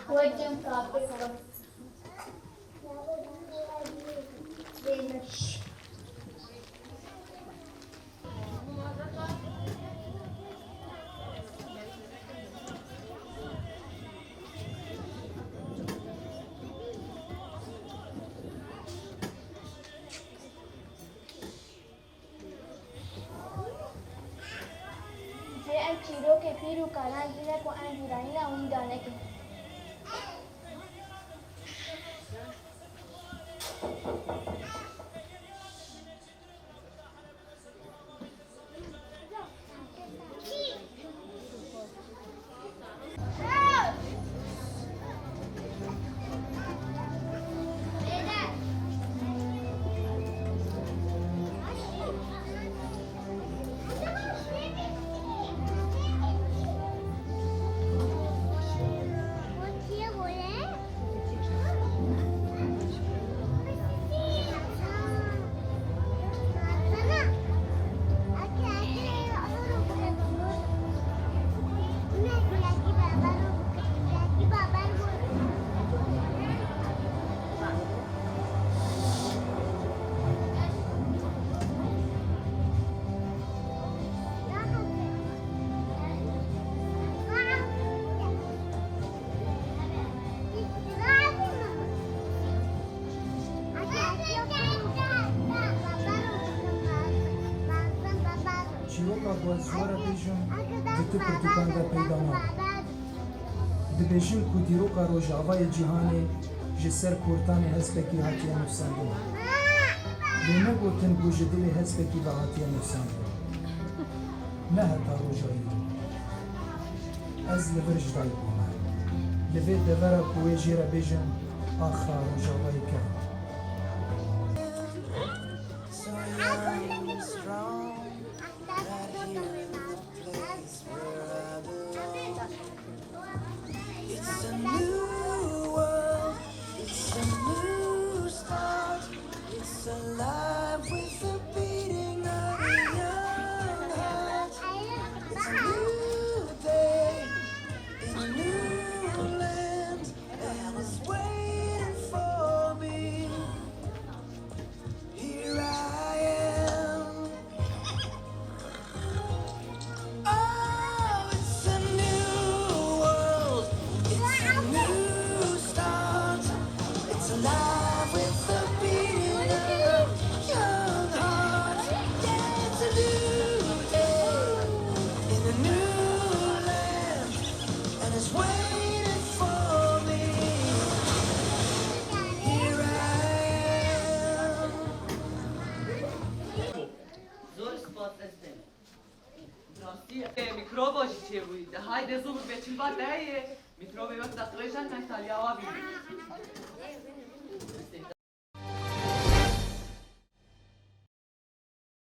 Hocam kahve koy. An ciro ke firu kana gina ko an jira ina wunda nake. Zora bêjim di tu pirtûkan de peyda ma. Dibêjim ku dîroka rojavayê cîhanê ji ser kurtanê hespekî hatiye nûsandin. Lê negotin ku ji dilê hespekî ve hatiye nûsandin. Ne heta rojayî. Ez li vir ji dayî bûme. Li vê devera ku wê jê re bêjim axa rojavayê ke. Strong, that he will play. میکروب آجی چه بوید های دزو بود به چیل باد دهیه میکروب وقت دستگاهشان نشتال یا آبی